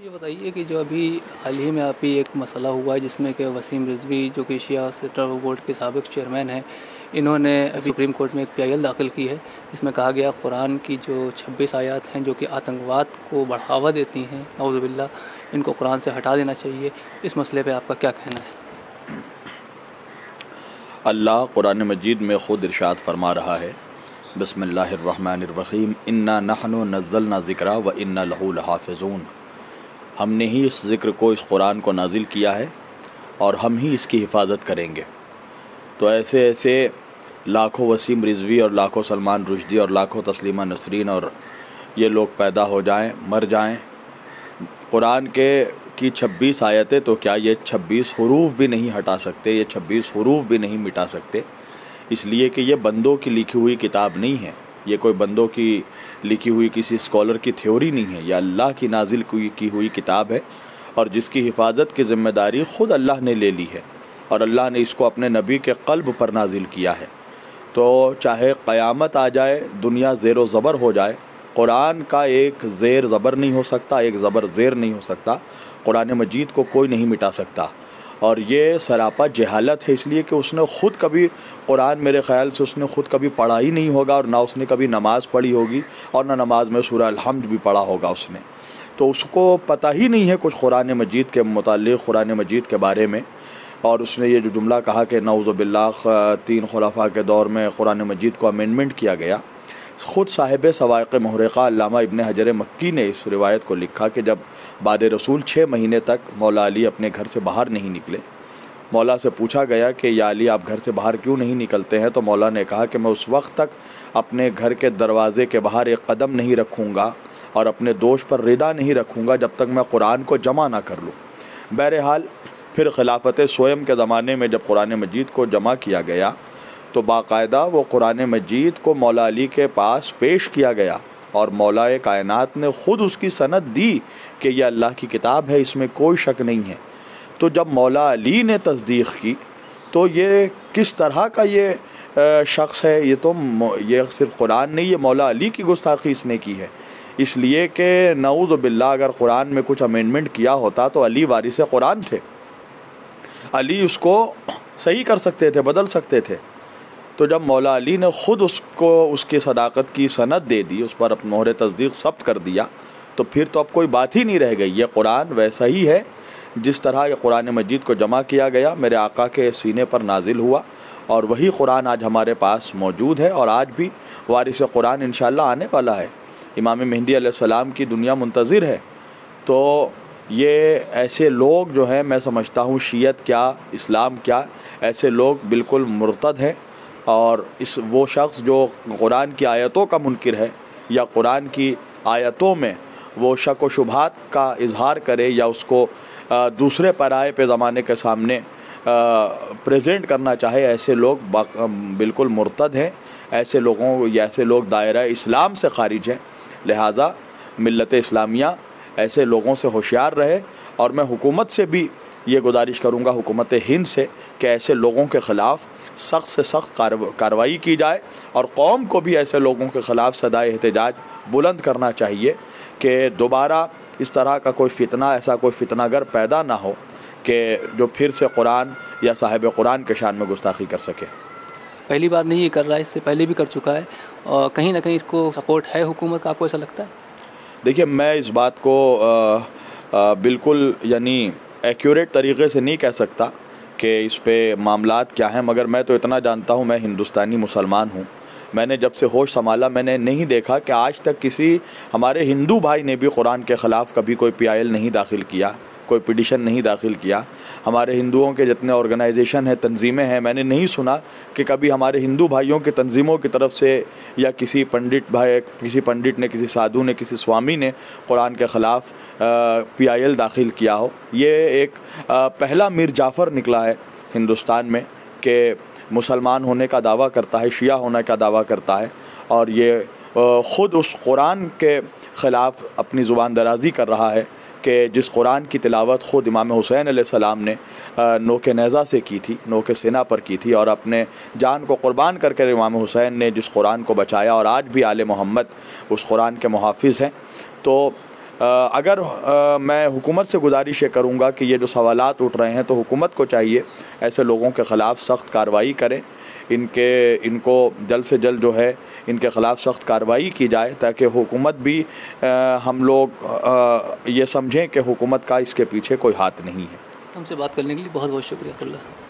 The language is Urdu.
یہ بتائیے کہ جو ابھی حال ہی میں ابھی ایک مسئلہ ہوا ہے جس میں کہ وسیم رضوی جو کہ شیعہ سینٹرل بورڈ کے سابق چیئرمین ہیں، انہوں نے ابھی سپریم کورٹ میں ایک PIL داخل کی ہے جس میں کہا گیا قرآن کی جو 26 آیات ہیں جو کہ آتنکواد کو بڑھاوا دیتی ہیں، نعوذ باللہ، ان کو قرآن سے ہٹا دینا چاہیے۔ اس مسئلے پہ آپ کا کیا کہنا ہے؟ اللہ قرآن مجید میں خود ارشاد فرما رہا ہے، بسم اللہ الرحمن الرحیم، انا نحن نزلنا ذکر و انا لہ لحافظون۔ ہم نے ہی اس ذکر کو، اس قرآن کو نازل کیا ہے اور ہم ہی اس کی حفاظت کریں گے۔ تو ایسے لاکھوں وسیم رضوی اور لاکھوں سلمان رشدی اور لاکھوں تسلیمہ نسرین اور یہ لوگ پیدا ہو جائیں، مر جائیں، قرآن کی 26 آیتیں تو کیا یہ 26 حروف بھی نہیں ہٹا سکتے، یہ 26 حروف بھی نہیں مٹا سکتے، اس لیے کہ یہ بندوں کی لکھی ہوئی کتاب نہیں ہے، یہ کوئی بندوں کی لکھی ہوئی کسی اسکالر کی تھیوری نہیں ہے، یہ اللہ کی نازل کی ہوئی کتاب ہے، اور جس کی حفاظت کی ذمہ داری خود اللہ نے لے لی ہے، اور اللہ نے اس کو اپنے نبی کے قلب پر نازل کیا ہے۔ تو چاہے قیامت آ جائے، دنیا زیر و زبر ہو جائے، قرآن کا ایک زیر زبر نہیں ہو سکتا، ایک زبر زیر نہیں ہو سکتا، قرآن مجید کو کوئی نہیں مٹا سکتا۔ اور یہ سراپا جہالت ہے، اس لیے کہ اس نے خود کبھی قرآن، میرے خیال سے اس نے خود کبھی پڑھا ہی نہیں ہوگا، اور نہ اس نے کبھی نماز پڑھی ہوگی، اور نہ نماز میں سورہ الحمد بھی پڑھا ہوگا اس نے، تو اس کو پتہ ہی نہیں ہے کچھ قرآن مجید کے متعلق، قرآن مجید کے بارے میں۔ اور اس نے یہ جو جملہ کہا کہ نعوذ باللہ 3 خلفاء کے دور میں قرآن مجید کو امینڈمنٹ کیا گیا، خود صاحب سوائق محرقہ علامہ ابن حجر مکی نے اس روایت کو لکھا کہ جب بعد رسول 6 مہینے تک مولا علی اپنے گھر سے باہر نہیں نکلے، مولا سے پوچھا گیا کہ یا علی آپ گھر سے باہر کیوں نہیں نکلتے ہیں، تو مولا نے کہا کہ میں اس وقت تک اپنے گھر کے دروازے کے باہر ایک قدم نہیں رکھوں گا اور اپنے دوش پر ردا نہیں رکھوں گا جب تک میں قرآن کو جمع نہ کر لوں۔ بہرحال پھر خلافت سویم کے زمانے میں جب قرآن مجید کو جمع کیا گیا تو باقاعدہ وہ قرآن مجید کو مولا علی کے پاس پیش کیا گیا، اور مولا کائنات نے خود اس کی سند دی کہ یہ اللہ کی کتاب ہے، اس میں کوئی شک نہیں ہے۔ تو جب مولا علی نے تصدیق کی تو یہ کس طرح کا یہ شخص ہے، یہ صرف قرآن نہیں، یہ مولا علی کی گستاخی اس نے کی ہے، اس لیے کہ نعوذ باللہ اگر قرآن میں کچھ امینڈمنٹ کیا ہوتا تو علی وارث قرآن تھے، علی اس کو صحیح کر سکتے تھے، بدل سکتے تھے۔ تو جب مولا علی نے خود اس کو اس کی صداقت کی سند دے دی، اس پر اپنا مہر تصدیق ثبت کر دیا، تو پھر تو اب کوئی بات ہی نہیں رہ گئی، یہ قرآن ویسا ہی ہے جس طرح یہ قرآن مجید کو جمع کیا گیا، میرے آقا کے سینے پر نازل ہوا، اور وہی قرآن آج ہمارے پاس موجود ہے، اور آج بھی وارث قرآن انشاءاللہ آنے والا ہے، امام مہدی علیہ السلام کی دنیا منتظر ہے۔ تو یہ ایسے لوگ جو ہیں، میں سمجھتا ہوں شیعت کیا، اسلام کیا، ایسے لوگ بالکل مرتد ہیں، اور وہ شخص جو قرآن کی آیتوں کا منکر ہے یا قرآن کی آیتوں میں وہ شک و شبہات کا اظہار کرے یا اس کو دوسرے پرائے پہ زمانے کے سامنے پریزنٹ کرنا چاہے، ایسے لوگ بالکل مرتد ہیں، ایسے لوگ دائرہ اسلام سے خارج ہیں۔ لہٰذا ملت اسلامیہ ایسے لوگوں سے ہوشیار رہے، اور میں حکومت سے بھی یہ گزارش کروں گا، حکومت ہند سے، کہ ایسے لوگوں کے خلاف سخت سے سخت کارروائی کی جائے، اور قوم کو بھی ایسے لوگوں کے خلاف صدائے احتجاج بلند کرنا چاہیے کہ دوبارہ اس طرح کا کوئی فتنہ، ایسا کوئی فتنہ گر پیدا نہ ہو کہ جو پھر سے قرآن یا صاحب قرآن کے شان میں گستاخی کر سکے۔ پہلی بار نہیں یہ کر رہا ہے، اس سے پہلے بھی کر چکا ہے، اور کہیں نہ کہیں اس کو سپورٹ ہے حکومت کا، آپ کو ایسا لگتا ہے؟ دیکھیے، میں اس بات کو بالکل ایکوریٹ طریقے سے نہیں کہہ سکتا کہ اس پہ معاملات کیا ہیں، مگر میں تو اتنا جانتا ہوں، میں ہندوستانی مسلمان ہوں، میں نے جب سے ہوش سنبھالا میں نے نہیں دیکھا کہ آج تک کسی ہمارے ہندو بھائی نے بھی قرآن کے خلاف کبھی کوئی PIL نہیں داخل کیا، کوئی پٹیشن نہیں داخل کیا۔ ہمارے ہندوؤں کے جتنے آرگنائزیشن ہیں، تنظیمیں ہیں، میں نے نہیں سنا کہ کبھی ہمارے ہندو بھائیوں کی تنظیموں کی طرف سے یا کسی پنڈت نے، کسی سادھو نے، کسی سوامی نے قرآن کے خلاف PIL داخل کیا ہو۔ یہ ایک پہلا میر جعفر نکلا ہے ہندوستان میں کہ مسلمان ہونے کا دعویٰ کرتا ہے، شیعہ ہونے کا دعویٰ کرتا ہے، اور یہ خود اس قرآن کے خلاف اپنی زبان درازی کر رہا ہے کہ جس قرآن کی تلاوت خود امام حسین علیہ السلام نے نوک نیزہ سے کی تھی، نوک سینہ پر کی تھی، اور اپنے جان کو قربان کر کے امام حسین نے جس قرآن کو بچایا، اور آج بھی آل محمد اس قرآن کے محافظ ہیں۔ تو اگر میں حکومت سے گزارش یہ کروں گا کہ یہ جو سوالات اٹھ رہے ہیں تو حکومت کو چاہیے ایسے لوگوں کے خلاف سخت کارروائی کرے، ان کو جلد سے جلد جو ہے ان کے خلاف سخت کارروائی کی جائے، تاکہ حکومت بھی ہم لوگ یہ سمجھیں کہ حکومت کا اس کے پیچھے کوئی ہاتھ نہیں ہے۔ ہم سے بات کرنے کے لیے بہت بہت شکریہ اللہ۔